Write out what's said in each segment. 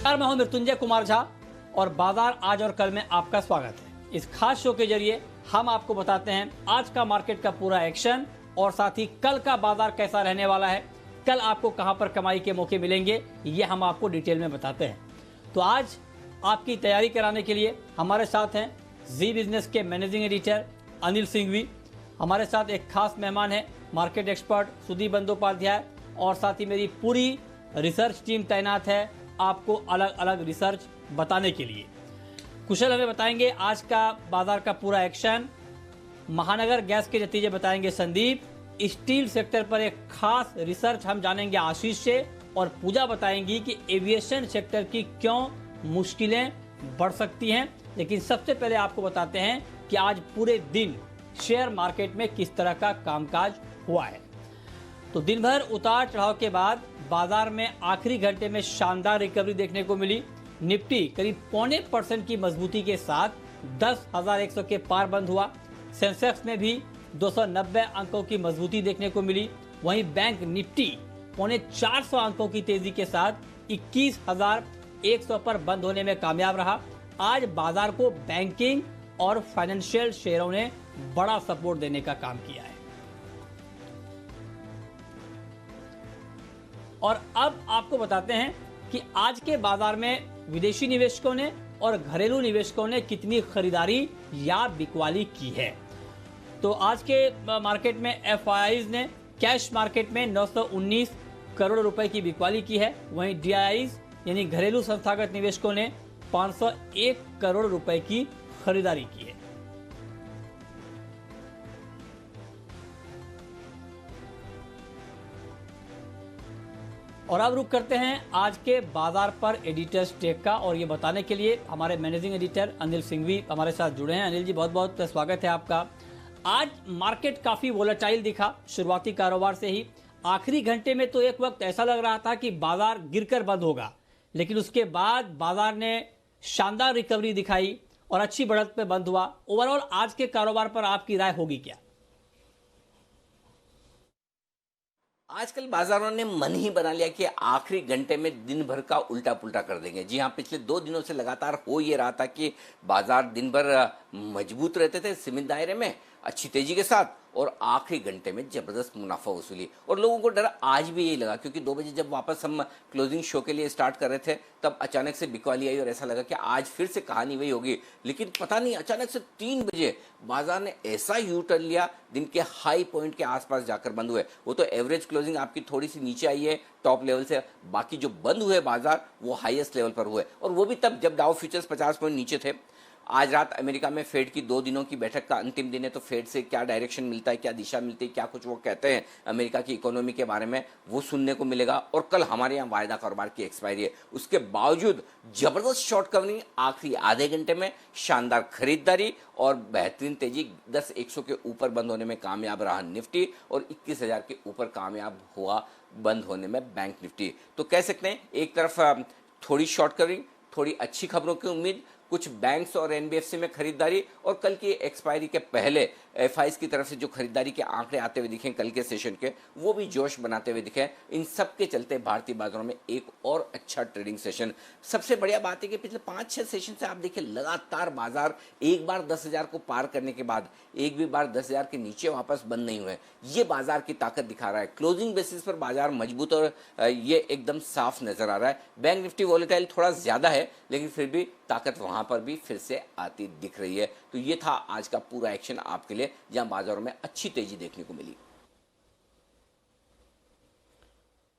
नमस्कार, मैं हूं मृत्युंजय कुमार झा और बाजार आज और कल में आपका स्वागत है। इस खास शो के जरिए हम आपको बताते हैं आज का मार्केट का पूरा एक्शन और साथ ही कल का बाजार कैसा रहने वाला है, कल आपको कहां पर कमाई के मौके मिलेंगे, ये हम आपको डिटेल में बताते हैं। तो आज आपकी तैयारी कराने के लिए हमारे साथ हैं जी बिजनेस के मैनेजिंग एडिटर अनिल सिंघवी। हमारे साथ एक खास मेहमान है मार्केट एक्सपर्ट सुदीप बंदोपाध्याय और साथ ही मेरी पूरी रिसर्च टीम तैनात है आपको अलग अलग रिसर्च बताने के लिए। कुशल हमें बताएंगे आज का बाजार का पूरा एक्शन, महानगर गैस के नतीजे बताएंगे संदीप, स्टील सेक्टर पर एक खास रिसर्च हम जानेंगे आशीष से और पूजा बताएंगी कि एविएशन सेक्टर की क्यों मुश्किलें बढ़ सकती हैं। लेकिन सबसे पहले आपको बताते हैं कि आज पूरे दिन शेयर मार्केट में किस तरह का कामकाज हुआ है। तो दिन भर उतार चढ़ाव के बाद बाजार में आखिरी घंटे में शानदार रिकवरी देखने को मिली। निफ्टी करीब 0.25% की मजबूती के साथ 10,100 के पार बंद हुआ। सेंसेक्स में भी 290 अंकों की मजबूती देखने को मिली। वहीं बैंक निफ्टी 450 अंकों की तेजी के साथ 21,100 पर बंद होने में कामयाब रहा। आज बाजार को बैंकिंग और फाइनेंशियल शेयरों ने बड़ा सपोर्ट देने का काम किया है। और अब आपको बताते हैं कि आज के बाजार में विदेशी निवेशकों ने और घरेलू निवेशकों ने कितनी खरीदारी या बिकवाली की है। तो आज के मार्केट में एफआईआईज ने कैश मार्केट में 919 करोड़ रुपए की बिकवाली की है। वहीं डीआईआईज यानी घरेलू संस्थागत निवेशकों ने 501 करोड़ रुपए की खरीदारी की है। और अब रुक करते हैं आज के बाजार पर एडिटर्स टेक का और ये बताने के लिए हमारे मैनेजिंग एडिटर अनिल सिंघवी हमारे साथ जुड़े हैं। अनिल जी, बहुत बहुत स्वागत है आपका। आज मार्केट काफी वोलेटाइल दिखा शुरुआती कारोबार से ही। आखिरी घंटे में तो एक वक्त ऐसा लग रहा था कि बाजार गिरकर बंद होगा, लेकिन उसके बाद बाजार ने शानदार रिकवरी दिखाई और अच्छी बढ़त पे बंद हुआ। ओवरऑल आज के कारोबार पर आपकी राय होगी क्या? आजकल बाजारों ने मन ही बना लिया कि आखिरी घंटे में दिन भर का उल्टा पुल्टा कर देंगे। जी हाँ, पिछले 2 दिनों से लगातार हो ये रहा था कि बाजार दिन भर मजबूत रहते थे सीमित दायरे में अच्छी तेजी के साथ और आखिरी घंटे में जबरदस्त मुनाफा वसूली। और लोगों को डर आज भी यही लगा क्योंकि 2 बजे जब वापस हम क्लोजिंग शो के लिए स्टार्ट कर रहे थे तब अचानक से बिकवाली आई और ऐसा लगा कि आज फिर से कहानी वही होगी। लेकिन पता नहीं, अचानक से 3 बजे बाजार ने ऐसा यू टर्न लिया, दिन के हाई पॉइंट के आसपास जाकर बंद हुए। वो तो एवरेज क्लोजिंग आपकी थोड़ी सी नीचे आई है टॉप लेवल से, बाकी जो बंद हुए बाजार वो हाईएस्ट लेवल पर हुए और वो भी तब जब डाउ फ्यूचर्स 50 पॉइंट नीचे थे। आज रात अमेरिका में फेड की 2 दिनों की बैठक का अंतिम दिन है, तो फेड से क्या डायरेक्शन मिलता है, क्या दिशा मिलती है, क्या कुछ वो कहते हैं अमेरिका की इकोनॉमी के बारे में, वो सुनने को मिलेगा। और कल हमारे यहाँ वायदा कारोबार की एक्सपायरी है, उसके बावजूद जबरदस्त शॉर्ट कवरिंग आखिरी आधे घंटे में, शानदार खरीदारी और बेहतरीन तेजी। 10,100 के ऊपर बंद होने में कामयाब रहा निफ्टी और 21,000 के ऊपर कामयाब हुआ बंद होने में बैंक निफ्टी। तो कह सकते हैं एक तरफ थोड़ी शॉर्ट कवरिंग, थोड़ी अच्छी खबरों की उम्मीद, कुछ बैंक्स और एनबीएफसी में खरीदारी और कल की एक्सपायरी के पहले एफआईआईज की तरफ से जो खरीदारी के आंकड़े आते हुए दिखे कल के सेशन के, वो भी जोश बनाते हुए दिखे। इन सब के चलते भारतीय बाजारों में एक और अच्छा ट्रेडिंग सेशन। सबसे बढ़िया बात है कि पिछले 5-6 सेशन से आप देखिए लगातार बाजार एक बार 10,000 को पार करने के बाद एक भी बार 10,000 के नीचे वापस बंद नहीं हुए। ये बाजार की ताकत दिखा रहा है। क्लोजिंग बेसिस पर बाजार मजबूत और ये एकदम साफ नजर आ रहा है। बैंक निफ्टी वॉलेटाइल थोड़ा ज्यादा है, लेकिन फिर भी ताकत वहां पर भी फिर से आती दिख रही है। तो ये था आज का पूरा एक्शन आपके लिए, जहां बाजारों में अच्छी तेजी देखने को मिली।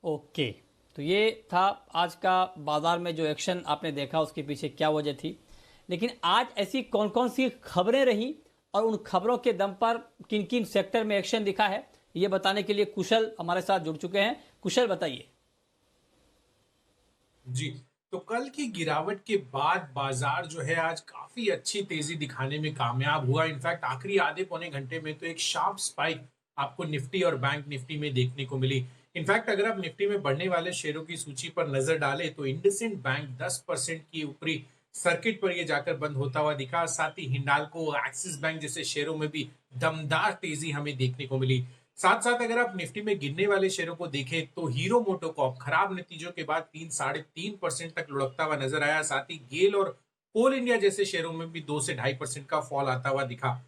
ओके, तो ये था आज का बाजार में जो एक्शन आपने देखा, उसके पीछे क्या वजह थी। लेकिन आज ऐसी कौन कौन सी खबरें रही और उन खबरों के दम पर किन किन सेक्टर में एक्शन दिखा है, ये बताने के लिए कुशल हमारे साथ जुड़ चुके हैं। कुशल, बताइए। जी, तो कल की गिरावट के बाद बाजार जो है आज काफी अच्छी तेजी दिखाने में कामयाब हुआ। इनफैक्ट आखिरी आधे पौने घंटे में तो एक शार्प स्पाइक आपको निफ्टी और बैंक निफ्टी में देखने को मिली। इनफैक्ट अगर आप निफ्टी में बढ़ने वाले शेयरों की सूची पर नजर डालें तो इंडसइंड बैंक 10% की ऊपरी सर्किट पर ये जाकर बंद होता हुआ दिखा। साथ ही हिंडाल्को, एक्सिस बैंक जैसे शेयरों में भी दमदार तेजी हमें देखने को मिली। साथ साथ अगर आप निफ्टी में गिरने वाले शेयरों को देखें तो हीरो मोटोकॉर्प खराब नतीजों के बाद 3 साढ़े 3% तक लुढ़कता हुआ नजर आया। साथ ही गेल और कोल इंडिया जैसे शेयरों में भी 2 से 2.5% का फॉल आता हुआ दिखा।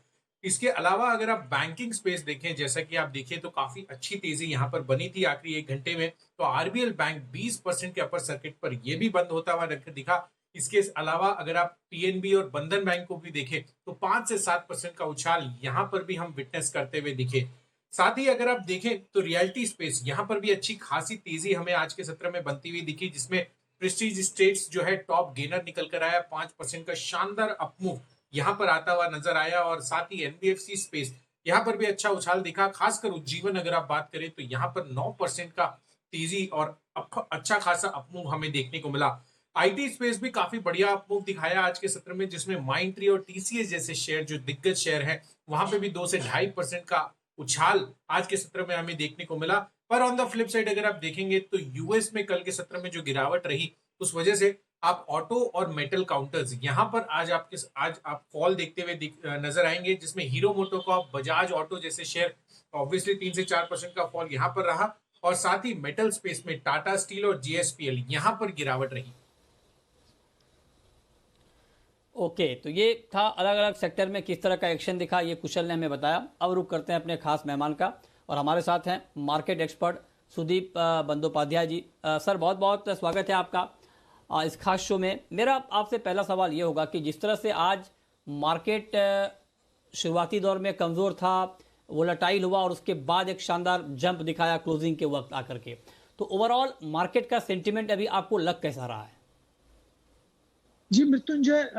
इसके अलावा अगर आप बैंकिंग स्पेस देखें, जैसा कि आप देखिए तो काफी अच्छी तेजी यहां पर बनी थी आखिरी 1 घंटे में। तो आरबीएल बैंक 20% के अपर सर्किट पर यह भी बंद होता हुआ दिखा। इसके अलावा अगर आप पीएनबी और बंधन बैंक को भी देखें तो 5 से 7% का उछाल यहां पर भी हम विटनेस करते हुए दिखे। साथ ही अगर आप देखें तो रियलिटी स्पेस यहां पर भी अच्छी खासी तेजी हमें आज के सत्र में बनती हुई दिखी, जिसमें प्रेस्टीज स्टेट्स जो है टॉप गेनर निकल कर आया। 5% का शानदार अपमूव यहां पर आता हुआ नजर आया। और साथ ही एनबीएफसी स्पेस यहां पर भी अच्छा उछाल दिखा। खासकर उज्जीवन अगर आप बात करें तो यहां पर 9% का तेजी और अच्छा खासा अपमूव हमें देखने को मिला। आईटी स्पेस भी काफी बढ़िया अपमूव दिखाया आज के सत्र में, जिसमें माइंड ट्री और टीसीएस जैसे शेयर जो दिग्गज शेयर हैं वहां पे भी 2 से 2.5% का उछाल आज के सत्र में हमें देखने को मिला। पर ऑन द फ्लिप साइड अगर आप देखेंगे तो यूएस में कल के सत्र में जो गिरावट रही उस वजह से आप ऑटो और मेटल काउंटर्स यहां पर आज आप फॉल देखते हुए नजर आएंगे, जिसमें हीरो मोटोकॉर्प, बजाज ऑटो जैसे शेयर ऑब्वियसली 3 से 4% का फॉल यहां पर रहा। और साथ ही मेटल स्पेस में टाटा स्टील और जीएसपीएल यहां पर गिरावट रही। ओके, तो ये था अलग अलग सेक्टर में किस तरह का एक्शन दिखा, ये कुशल ने हमें बताया। अब रुक करते हैं अपने खास मेहमान का, और हमारे साथ हैं मार्केट एक्सपर्ट सुदीप बंदोपाध्याय जी। सर, बहुत बहुत स्वागत है आपका इस खास शो में। मेरा आपसे पहला सवाल ये होगा कि जिस तरह से आज मार्केट शुरुआती दौर में कमज़ोर था, वोलेटाइल हुआ और उसके बाद एक शानदार जंप दिखाया क्लोजिंग के वक्त आकर के, तो ओवरऑल मार्केट का सेंटिमेंट अभी आपको लग कैसा रहा है? जी मृत्युंजय,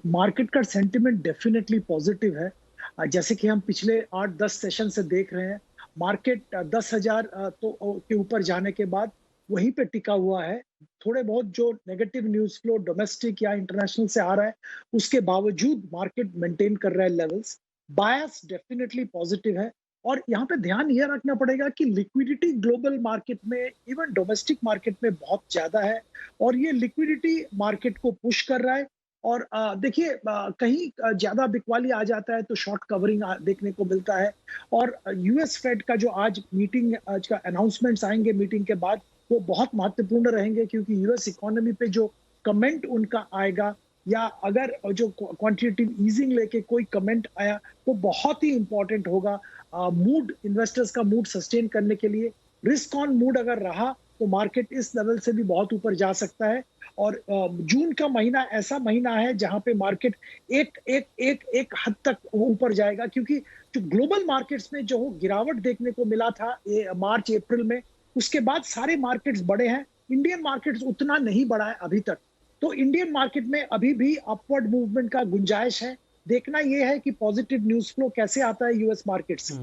मार्केट का सेंटिमेंट डेफिनेटली पॉजिटिव है। जैसे कि हम पिछले 8-10 सेशन से देख रहे हैं, मार्केट 10,000 के ऊपर जाने के बाद वहीं पे टिका हुआ है। थोड़े बहुत जो नेगेटिव न्यूज फ्लो डोमेस्टिक या इंटरनेशनल से आ रहा है, उसके बावजूद मार्केट मेंटेन कर रहा है लेवल्स। बायस डेफिनेटली पॉजिटिव है। और यहाँ पे ध्यान यह रखना पड़ेगा कि लिक्विडिटी ग्लोबल मार्केट में, इवन डोमेस्टिक मार्केट में बहुत ज्यादा है, और ये लिक्विडिटी मार्केट को पुश कर रहा है। और देखिए, कहीं ज्यादा बिकवाली आ जाता है तो शॉर्ट कवरिंग देखने को मिलता है। और यूएस फेड का जो आज का अनाउंसमेंट्स आएंगे मीटिंग के बाद, वो बहुत महत्वपूर्ण रहेंगे, क्योंकि यूएस इकोनॉमी पे जो कमेंट उनका आएगा, या अगर जो क्वांटिटेटिव ईजिंग लेके कोई कमेंट आया, वो बहुत ही इंपॉर्टेंट होगा मूड, इन्वेस्टर्स का मूड सस्टेन करने के लिए। रिस्क ऑन मूड अगर रहा तो मार्केट इस लेवल से भी बहुत ऊपर जा सकता है। और जून का महीना ऐसा महीना है जहां पे मार्केट एक हद तक ऊपर जाएगा, क्योंकि जो ग्लोबल मार्केट्स में जो गिरावट देखने को मिला था मार्च अप्रैल में, उसके बाद सारे मार्केट्स बढ़े हैं। इंडियन मार्केट्स उतना नहीं बढ़ा है अभी तक। तो इंडियन मार्केट में अभी भी अपवर्ड मूवमेंट का गुंजाइश है। देखना यह है कि पॉजिटिव न्यूज फ्लो कैसे आता है यूएस मार्केट से।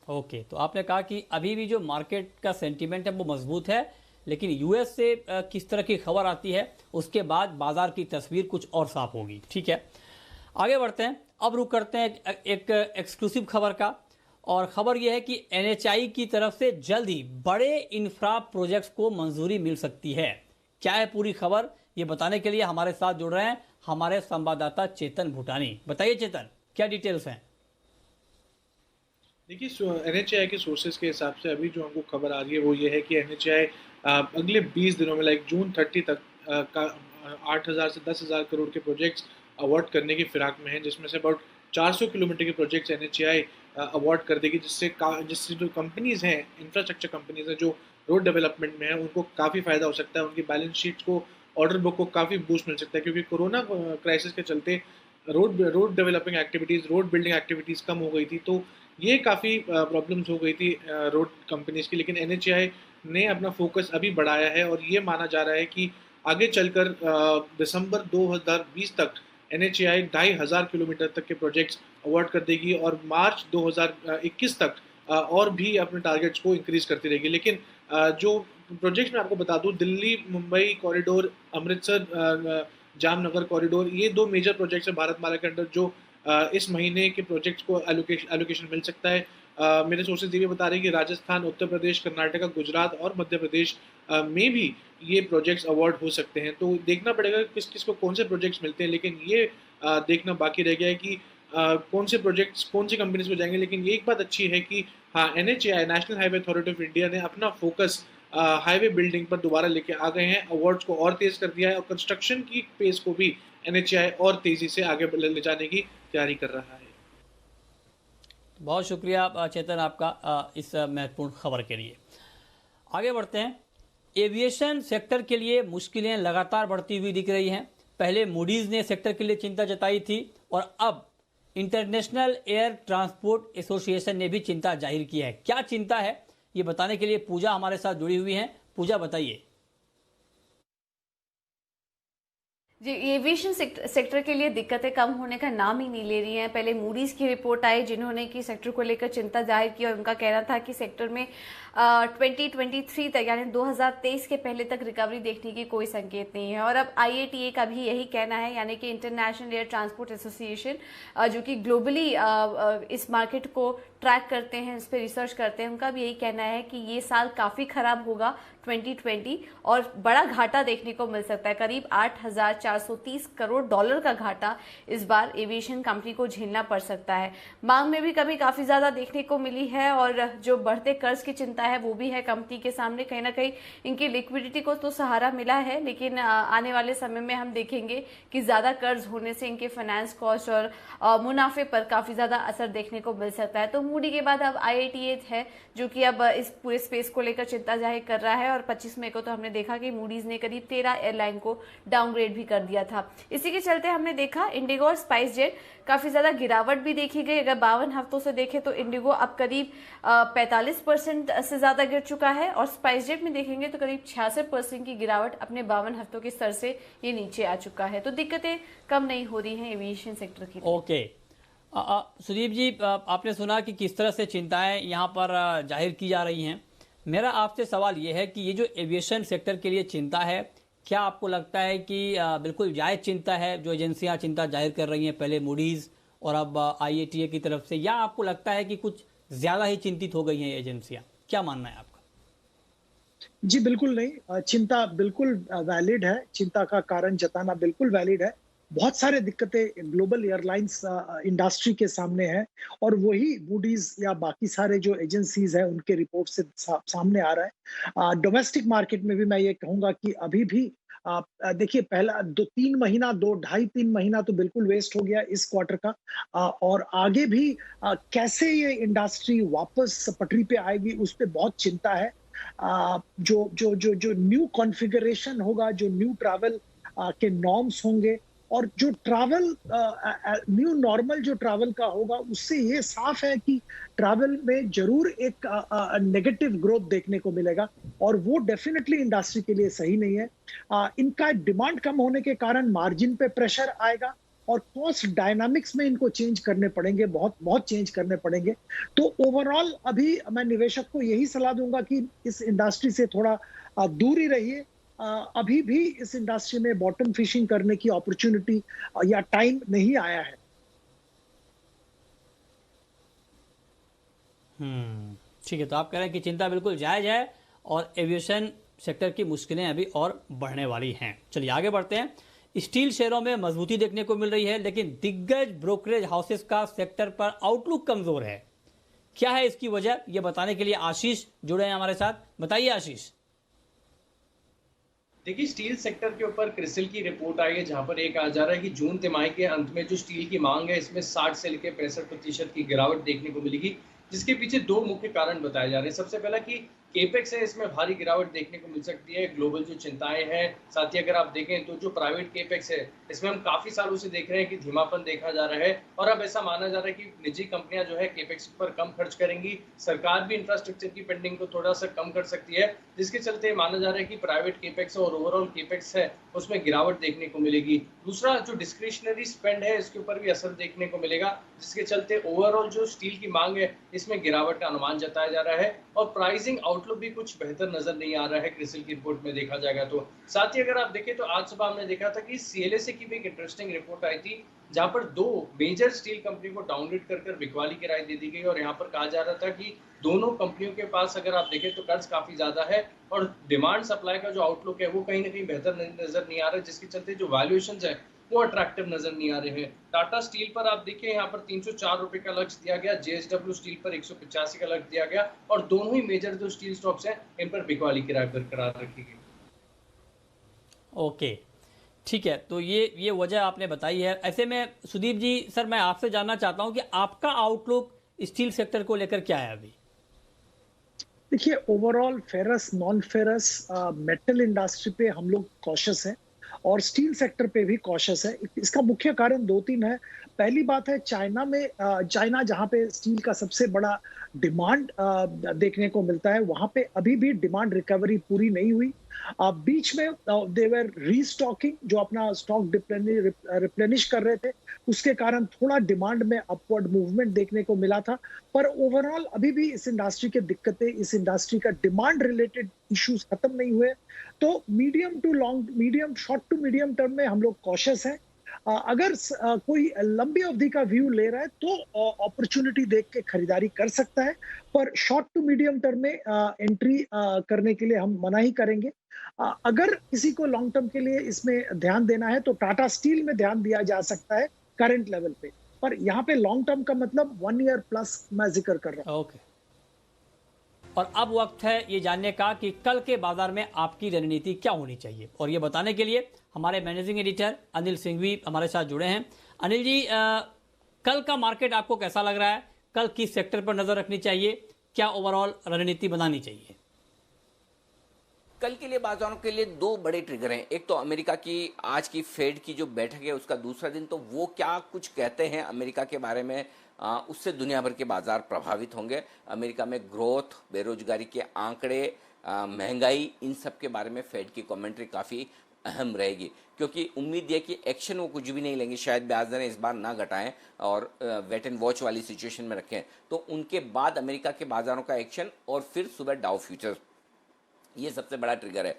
ओके, तो आपने कहा कि अभी भी जो मार्केट का सेंटीमेंट है वो मजबूत है, लेकिन यूएस से किस तरह की खबर आती है उसके बाद बाजार की तस्वीर कुछ और साफ होगी। ठीक है, आगे बढ़ते हैं। अब रुक करते हैं एक एक्सक्लूसिव खबर का, और खबर यह है कि एनएचआई की तरफ से जल्द ही बड़े इंफ्रा प्रोजेक्ट्स को मंजूरी मिल सकती है। क्या है पूरी खबर, ये बताने के लिए हमारे साथ जुड़ रहे हैं हमारे संवाददाता चेतन भूटानी। बताइए चेतन, क्या डिटेल्स हैं? देखिए, एनएचआई के सोर्सेज के हिसाब से अभी जो हमको खबर आ रही है वो ये है कि एनएचआई अगले 20 दिनों में, लाइक जून 30 तक का 8,000 से 10,000 करोड़ के प्रोजेक्ट्स अवार्ड करने की फिराक में है, जिसमें से अबाउट 400 किलोमीटर के प्रोजेक्ट्स एनएचआई अवार्ड कर देगी, जिससे जो कंपनीज हैं, इंफ्रास्ट्रक्चर कंपनीज हैं जो रोड डेवलपमेंट में है, उनको काफ़ी फायदा हो सकता है। उनकी बैलेंस शीट को, ऑर्डर बुक को काफ़ी बूस्ट मिल सकता है, क्योंकि कोरोना क्राइसिस के चलते road developing activities, road building activities कम हो गई थी। तो ये काफ़ी प्रॉब्लम्स हो गई थी रोड कंपनीज की। लेकिन एनएचआई ने अपना फोकस अभी बढ़ाया है, और ये माना जा रहा है कि आगे चलकर दिसंबर 2020 तक एनएचआई 2,500 किलोमीटर तक के प्रोजेक्ट्स अवार्ड कर देगी, और मार्च 2021 तक और भी अपने टारगेट्स को इंक्रीज करती रहेगी। लेकिन जो प्रोजेक्ट्स मैं आपको बता दूं, दिल्ली मुंबई कॉरिडोर, अमृतसर जामनगर कॉरिडोर, ये 2 मेजर प्रोजेक्ट्स हैं भारतमाला के अंदर, जो इस महीने के प्रोजेक्ट्स को एलोकेशन मिल सकता है। मेरे सोर्सेज ये भी बता रहे हैं कि राजस्थान, उत्तर प्रदेश, कर्नाटका, गुजरात और मध्य प्रदेश में भी ये प्रोजेक्ट्स अवार्ड हो सकते हैं। तो देखना पड़ेगा किस किस को कौन से प्रोजेक्ट्स मिलते हैं, लेकिन ये देखना बाकी रह गया है कि कौन से प्रोजेक्ट्स कौन सी कंपनीज में जाएंगे, लेकिन ये एक बात अच्छी है कि हाँ, NHAI national highway authority of India ने अपना फोकस हाईवे बिल्डिंग पर दोबारा लेके आ गए हैं, अवार्ड्स को और तेज कर दिया है और कंस्ट्रक्शन की पेस को भी NHAI और तेजी से आगे ले जाने की तैयारी कर रहा है। बहुत शुक्रिया चेतन आपका इस महत्वपूर्ण खबर के लिए। आगे बढ़ते हैं। एविएशन सेक्टर के लिए मुश्किलें लगातार बढ़ती हुई दिख रही हैं। पहले मूडीज ने सेक्टर के लिए चिंता जताई थी और अब इंटरनेशनल एयर ट्रांसपोर्ट एसोसिएशन ने भी चिंता जाहिर की है। क्या चिंता है ये बताने के लिए पूजा हमारे साथ जुड़ी हुई हैं। पूजा बताइए। जी, एविएशन सेक्टर के लिए दिक्कतें कम होने का नाम ही नहीं ले रही हैं। पहले मूडीज की रिपोर्ट आई जिन्होंने कि सेक्टर को लेकर चिंता जाहिर की और उनका कहना था कि सेक्टर में 2023 तक यानी 2023 के पहले तक रिकवरी देखने की कोई संकेत नहीं है। और अब IATA का भी यही कहना है, यानी कि इंटरनेशनल एयर ट्रांसपोर्ट एसोसिएशन जो कि ग्लोबली इस मार्केट को ट्रैक करते हैं, इस पर रिसर्च करते हैं, उनका भी यही कहना है कि ये साल काफ़ी खराब होगा 2020 और बड़ा घाटा देखने को मिल सकता है। करीब $8,430 करोड़ का घाटा इस बार एविएशन कंपनी को झेलना पड़ सकता है। मांग में भी कमी काफ़ी ज़्यादा देखने को मिली है और जो बढ़ते कर्ज की चिंता है वो भी है कंपनी के सामने। कहीं ना कहीं इनकी लिक्विडिटी को तो सहारा मिला है, लेकिन आने वाले समय में हम देखेंगे कि ज़्यादा कर्ज होने से इनके फाइनेंस कॉस्ट और मुनाफे पर काफ़ी ज़्यादा असर देखने को मिल सकता है। तो मूडी के बाद अब IATA है जो कि अब इस पूरे स्पेस को लेकर चिंता जाहिर कर रहा है और 25 मई को तो हमने देखा कि मूडीज ने करीब 13 एयरलाइन को डाउनग्रेड भी कर दिया था। इसी के चलते हमने देखा इंडिगो और स्पाइस जेट काफी ज्यादा गिरावट भी देखी गई। अगर 52 हफ्तों से देखें तो इंडिगो अब करीब 45% से ज्यादा गिर चुका है और स्पाइस जेट में देखेंगे तो करीब 66% की गिरावट अपने 52 हफ्तों के स्तर से ये नीचे आ चुका है। तो दिक्कतें कम नहीं हो रही हैं एविएशन सेक्टर की। ओके सुदीप जी, आपने सुना कि किस तरह से चिंताएं यहाँ पर जाहिर की जा रही हैं। मेरा आपसे सवाल ये है कि ये जो एविएशन सेक्टर के लिए चिंता है, क्या आपको लगता है कि बिल्कुल जायज़ चिंता है जो एजेंसियां चिंता जाहिर कर रही हैं, पहले मूडीज़ और अब IATA की तरफ से, या आपको लगता है कि कुछ ज़्यादा ही चिंतित हो गई हैं एजेंसियां? क्या मानना है आपका? जी बिल्कुल नहीं, चिंता बिल्कुल वैलिड है, चिंता का कारण जताना बिल्कुल वैलिड है। बहुत सारे दिक्कतें ग्लोबल एयरलाइंस इंडस्ट्री के सामने है और वही मूडीज या बाकी सारे जो एजेंसीज हैं उनके रिपोर्ट से सामने आ रहा है। डोमेस्टिक मार्केट में भी मैं ये कहूंगा कि अभी भी देखिए, पहला 2-3 महीना तो बिल्कुल वेस्ट हो गया इस क्वार्टर का, और आगे भी कैसे ये इंडस्ट्री वापस पटरी पे आएगी उस पर बहुत चिंता है। जो जो जो जो न्यू कॉन्फ़िगरेशन होगा, जो न्यू ट्रैवल के नॉर्म्स होंगे और जो ट्रैवल न्यू नॉर्मल जो ट्रैवल का होगा, उससे ये साफ है कि ट्रैवल में जरूर एक नेगेटिव ग्रोथ देखने को मिलेगा और वो डेफिनेटली इंडस्ट्री के लिए सही नहीं है। इनका डिमांड कम होने के कारण मार्जिन पे प्रेशर आएगा और कॉस्ट डायनामिक्स में इनको चेंज करने पड़ेंगे, बहुत बहुत चेंज करने पड़ेंगे। तो ओवरऑल अभी मैं निवेशक को यही सलाह दूंगा कि इस इंडस्ट्री से थोड़ा दूर ही रहिए। अभी भी इस इंडस्ट्री में बॉटम फिशिंग करने की अपॉर्चुनिटी या टाइम नहीं आया है। ठीक है, तो आप कह रहे हैं कि चिंता बिल्कुल जायज है और एविएशन सेक्टर की मुश्किलें अभी और बढ़ने वाली हैं। चलिए आगे बढ़ते हैं। स्टील शेयरों में मजबूती देखने को मिल रही है, लेकिन दिग्गज ब्रोकरेज हाउसेस का सेक्टर पर आउटलुक कमजोर है। क्या है इसकी वजह, ये बताने के लिए आशीष जुड़े हैं हमारे साथ। बताइए आशीष। देखिए, स्टील सेक्टर के ऊपर क्रिसिल की रिपोर्ट आई है जहां पर ये कहा जा रहा है कि जून तिमाही के अंत में जो स्टील की मांग है इसमें 60 से लेकर 65% की गिरावट देखने को मिलेगी, जिसके पीछे दो मुख्य कारण बताए जा रहे हैं। सबसे पहला कि केपेक्स है, इसमें भारी गिरावट देखने को मिल सकती है। ग्लोबल जो चिंताएं हैं, साथ ही अगर आप देखें तो जो प्राइवेट केपेक्स है इसमें हम काफी सालों से देख रहे हैं कि धीमापन देखा जा रहा है और अब ऐसा माना जा रहा है कि निजी कंपनियां जो है केपेक्स पर कम खर्च करेंगी। सरकार भी इंफ्रास्ट्रक्चर की पेंडिंग को थोड़ा सा कम कर सकती है, जिसके चलते माना जा रहा है कि प्राइवेट केपेक्स और ओवरऑल केपेक्स है उसमें गिरावट देखने को मिलेगी। दूसरा, जो डिस्क्रिशनरी स्पेंड है इसके ऊपर भी असर देखने को मिलेगा, जिसके चलते ओवरऑल जो स्टील की मांग है इसमें गिरावट का अनुमान जताया जा रहा है और प्राइसिंग आउटलुक भी कुछ बेहतर नजर नहीं आ रहा है क्रिसिल की रिपोर्ट में देखा जाएगा तो। साथ ही अगर आप देखें तो आज सुबह हमने देखा था कि CLSA की भी एक इंटरेस्टिंग रिपोर्ट आई थी जहां पर दो मेजर स्टील कंपनी को डाउनग्रेड कर बिकवाली की राय दे दी गई और यहाँ पर कहा जा रहा था कि दोनों कंपनियों के पास अगर आप देखें तो कर्ज काफी ज्यादा है और डिमांड सप्लाई का जो आउटलुक है वो कहीं ना कहीं बेहतर नजर नहीं आ रहा है, जिसके चलते जो वैल्यूएशंस है वो अट्रैक्टिव नजर नहीं आ रहे हैं। टाटा स्टील पर आप देखिए यहाँ पर 304 रुपए का लक्ष्य दिया गया, जेएसडब्ल्यू स्टील पर 185 का लक्ष्य दिया गया और दोनों ही मेजर जो स्टील स्टॉक्स हैं इन पर बिकवाली की राय बरकरार रखी गई। ओके, ठीक है, तो ये वजह आपने बताई है। ऐसे में सुदीप जी सर, मैं आपसे जानना चाहता हूं कि आपका आउटलुक स्टील सेक्टर को लेकर क्या है अभी? देखिए, overall ferrous non ferrous metal industry पे हम लोग कॉशियस हैं और स्टील सेक्टर पे भी कॉशियस है। इसका मुख्य कारण दो तीन है। पहली बात है, चाइना जहां पे स्टील का सबसे बड़ा डिमांड देखने को मिलता है, वहां पे अभी भी डिमांड रिकवरी पूरी नहीं हुई। बीच में देवर रीस्टॉकिंग, जो अपना स्टॉक रिप्लेनिश कर रहे थे, उसके कारण थोड़ा डिमांड में अपवर्ड मूवमेंट देखने को मिला था। पर ओवरऑल अभी भी इस इंडस्ट्री के दिक्कतें, इस इंडस्ट्री का डिमांड रिलेटेड इश्यूज खत्म नहीं हुए। तो शॉर्ट टू मीडियम टर्म में हम लोग कॉशियस हैं। अगर कोई लंबी अवधि का व्यू ले रहा है तो अपॉर्चुनिटी देख के खरीदारी कर सकता है, पर शॉर्ट टू मीडियम टर्म में एंट्री करने के लिए हम मना ही करेंगे। अगर किसी को लॉन्ग टर्म के लिए इसमें ध्यान देना है तो टाटा स्टील में ध्यान दिया जा सकता है करंट लेवल पे, पर यहाँ पे लॉन्ग टर्म का मतलब 1 ईयर प्लस मैं जिक्र कर रहा हूँ। ओके, और अब वक्त है ये जानने का कि कल के बाजार में आपकी रणनीति क्या होनी चाहिए, और ये बताने के लिए हमारे मैनेजिंग एडिटर अनिल सिंघवी हमारे साथ जुड़े हैं। अनिल जी, कल का मार्केट आपको कैसा लग रहा है? कल किस सेक्टर पर नजर रखनी चाहिए? क्या ओवरऑल रणनीति बनानी चाहिए? कल के लिए बाजारों के लिए दो बड़े ट्रिगर हैं। एक तो अमेरिका की आज की फेड की जो बैठक है उसका दूसरा दिन, तो वो क्या कुछ कहते हैं अमेरिका के बारे में, उससे दुनिया भर के बाजार प्रभावित होंगे। अमेरिका में ग्रोथ, बेरोजगारी के आंकड़े, महंगाई, इन सब के बारे में फेड की कमेंट्री काफ़ी अहम रहेगी, क्योंकि उम्मीद है कि एक्शन वो कुछ भी नहीं लेंगे। शायद ब्याज दरें इस बार ना घटाएं और वेट एंड वॉच वाली सिचुएशन में रखें, तो उनके बाद अमेरिका के बाजारों का एक्शन और फिर सुबह डाउ फ्यूचर्स, ये सबसे बड़ा ट्रिगर है।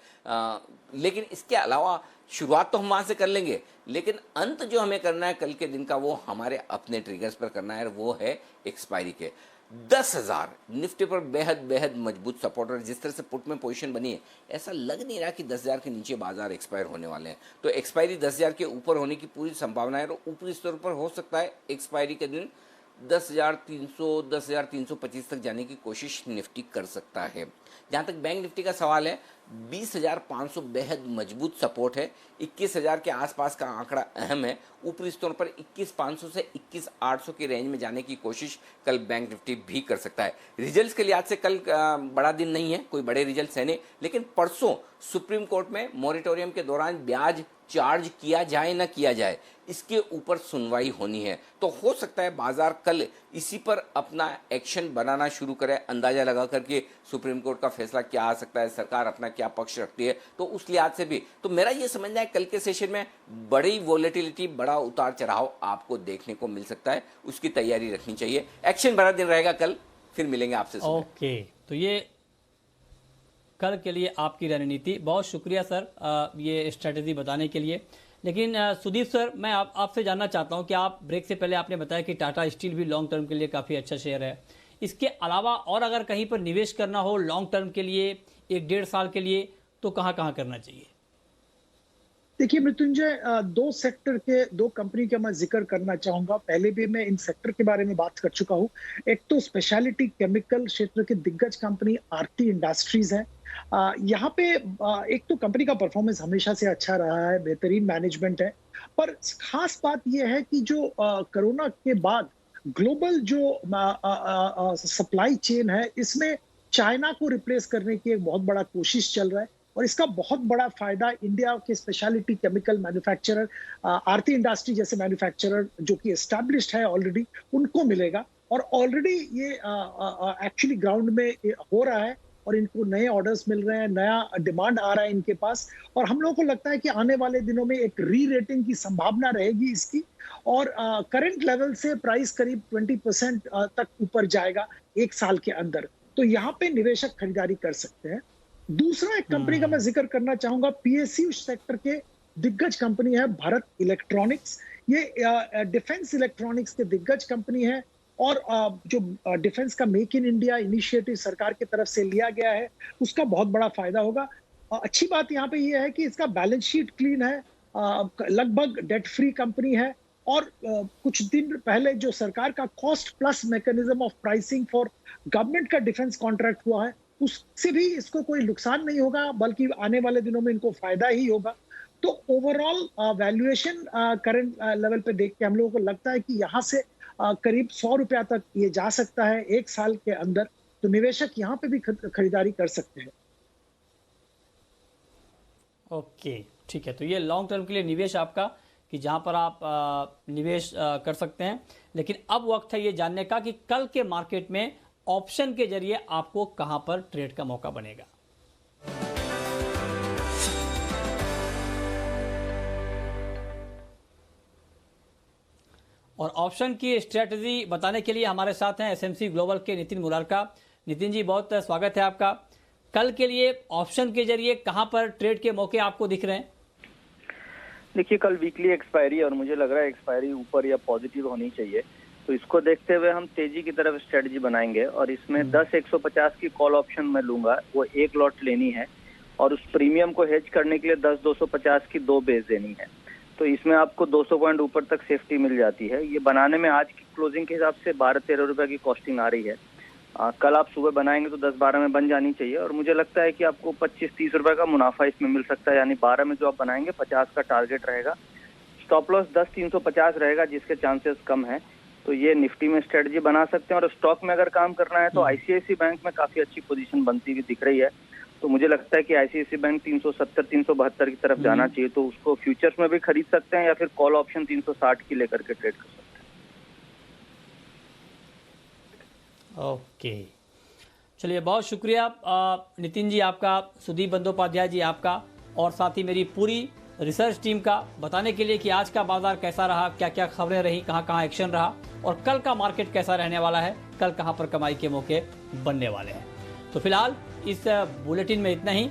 लेकिन इसके अलावा शुरुआत तो हम वहाँ से कर लेंगे, लेकिन अंत जो हमें करना है कल के दिन का वो हमारे अपने ट्रिगर्स पर करना है, वो है एक्सपायरी के 10,000। निफ्टी पर बेहद बेहद मजबूत सपोर्टर, जिस तरह से पुट में पोजीशन बनी है, ऐसा लग नहीं रहा कि 10,000 के नीचे बाजार एक्सपायर होने वाले हैं। तो एक्सपायरी 10,000 के ऊपर होने की पूरी संभावना है, और ऊपरी स्तर पर हो सकता है एक्सपायरी के दिन 10,300, 10,325 तक जाने की कोशिश निफ्टी कर सकता है। जहाँ तक बैंक निफ्टी का सवाल है, 20,500 बेहद मजबूत सपोर्ट है। 21,000 के आसपास का आंकड़ा अहम है। ऊपरी स्तर पर 21,500 से 21,800 की रेंज में जाने की कोशिश कल बैंक निफ्टी भी कर सकता है। रिजल्ट्स के लिहाज से कल बड़ा दिन नहीं है, कोई बड़े रिजल्ट्स है नहीं, लेकिन परसों सुप्रीम कोर्ट में मॉरिटोरियम के दौरान ब्याज चार्ज किया जाए ना किया जाए, इसके ऊपर सुनवाई होनी है। तो हो सकता है बाजार कल इसी पर अपना एक्शन बनाना शुरू करे, अंदाजा लगा करके सुप्रीम कोर्ट का फैसला क्या आ सकता है, सरकार अपना क्या पक्ष रखती है, तो उस लिहाज से भी। तो मेरा ये समझना है कल के सेशन में बड़ी वॉलेटिलिटी, बड़ा उतार चढ़ाव आपको देखने को मिल सकता है, उसकी तैयारी रखनी चाहिए। एक्शन भरा दिन रहेगा कल, फिर मिलेंगे आपसे। ओके, तो ये कल के लिए आपकी रणनीति। बहुत शुक्रिया सर ये स्ट्रेटेजी बताने के लिए। लेकिन सुदीप सर, मैं आपसे जानना चाहता हूं कि आप ब्रेक से पहले आपने बताया कि टाटा स्टील भी लॉन्ग टर्म के लिए काफ़ी अच्छा शेयर है। इसके अलावा और अगर कहीं पर निवेश करना हो लॉन्ग टर्म के लिए, 1-1.5 साल के लिए, तो कहाँ कहाँ करना चाहिए? देखिए मृत्युंजय, दो कंपनी का मैं जिक्र करना चाहूंगा। पहले भी मैं इन सेक्टर के बारे में बात कर चुका हूं। एक तो स्पेशलिटी केमिकल क्षेत्र की दिग्गज कंपनी आरती इंडस्ट्रीज है। यहाँ पे एक तो कंपनी का परफॉर्मेंस हमेशा से अच्छा रहा है, बेहतरीन मैनेजमेंट है, पर खास बात यह है कि जो कोरोना के बाद ग्लोबल जो सप्लाई चेन है, इसमें चाइना को रिप्लेस करने की एक बहुत बड़ा कोशिश चल रहा है, और इसका बहुत बड़ा फायदा इंडिया के स्पेशलिटी केमिकल मैन्युफैक्चरर, आरती इंडस्ट्री जैसे मैन्युफैक्चरर जो कि एस्टैब्लिश्ड है ऑलरेडी, उनको मिलेगा। और ऑलरेडी ये एक्चुअली ग्राउंड में हो रहा है, और इनको नए ऑर्डर्स मिल रहे हैं, नया डिमांड आ रहा है इनके पास, और हम लोगों को लगता है कि आने वाले दिनों में एक री रेटिंग की संभावना रहेगी इसकी, और करंट लेवल से प्राइस करीब 20% तक ऊपर जाएगा 1 साल के अंदर। तो यहाँ पे निवेशक खरीदारी कर सकते हैं। दूसरा एक कंपनी का मैं जिक्र करना चाहूंगा, पीएसयू सेक्टर के दिग्गज कंपनी है भारत इलेक्ट्रॉनिक्स। ये डिफेंस इलेक्ट्रॉनिक्स के दिग्गज कंपनी है, और जो डिफेंस का मेक इन इंडिया इनिशिएटिव सरकार की तरफ से लिया गया है, उसका बहुत बड़ा फायदा होगा। अच्छी बात यहाँ पे ये है कि इसका बैलेंस शीट क्लीन है, लगभग डेट फ्री कंपनी है, और कुछ दिन पहले जो सरकार का cost plus mechanism of pricing for government का डिफेंस कॉन्ट्रैक्ट हुआ है, उससे भी इसको कोई नुकसान नहीं होगा, बल्कि आने वाले दिनों में इनको फायदा ही होगा। तो ओवरऑल वैल्यूएशन करंट लेवल पे देख के हम लोगों को लगता है कि यहाँ से करीब 100 रुपया तक ये जा सकता है एक साल के अंदर। तो निवेशक यहाँ पे भी खरीदारी कर सकते हैं। ओके, ठीक है। तो ये लॉन्ग टर्म के लिए निवेश आपका, कि जहां पर आप निवेश कर सकते हैं। लेकिन अब वक्त है ये जानने का कि कल के मार्केट में ऑप्शन के जरिए आपको कहां पर ट्रेड का मौका बनेगा। और ऑप्शन की स्ट्रेटजी बताने के लिए हमारे साथ हैं एसएमसी ग्लोबल के नितिन मुरारका। नितिन जी, बहुत स्वागत है आपका। कल के लिए ऑप्शन के जरिए कहां पर ट्रेड के मौके आपको दिख रहे हैं? देखिए, कल वीकली एक्सपायरी और मुझे लग रहा है एक्सपायरी ऊपर या पॉजिटिव होनी चाहिए, तो इसको देखते हुए हम तेजी की तरफ स्ट्रेटजी बनाएंगे। और इसमें 10-150 की कॉल ऑप्शन मैं लूंगा, वो एक लॉट लेनी है, और उस प्रीमियम को हेज करने के लिए 10-250 की 2 बेस देनी है। तो इसमें आपको 200 पॉइंट ऊपर तक सेफ्टी मिल जाती है। ये बनाने में आज की क्लोजिंग के हिसाब से 12-13 रुपए की कॉस्टिंग आ रही है। कल आप सुबह बनाएंगे तो 10-12 में बन जानी चाहिए, और मुझे लगता है कि आपको 25-30 रुपए का मुनाफा इसमें मिल सकता है। यानी 12 में जो आप बनाएंगे 50 का टारगेट रहेगा। स्टॉप लॉस 10-350 रहेगा, जिसके चांसेस कम है। तो ये निफ्टी में स्ट्रेटजी बना सकते हैं। और स्टॉक में अगर काम करना है तो आईसीआईसी बैंक में काफी अच्छी पोजीशन बनती हुई दिख रही है। तो मुझे लगता है कि आईसीआईसी बैंक 370-372 की तरफ जाना चाहिए, तो उसको फ्यूचर्स में भी खरीद सकते हैं, या फिर कॉल ऑप्शन 360 की लेकर के ट्रेड कर सकते हैं। ओके, चलिए, बहुत शुक्रिया नितिन जी आपका, सुदीप बंदोपाध्याय जी आपका, और साथ ही मेरी पूरी रिसर्च टीम का, बताने के लिए कि आज का बाजार कैसा रहा, क्या क्या खबरें रही, कहां कहां एक्शन रहा, और कल का मार्केट कैसा रहने वाला है, कल कहां पर कमाई के मौके बनने वाले हैं। तो फिलहाल इस बुलेटिन में इतना ही।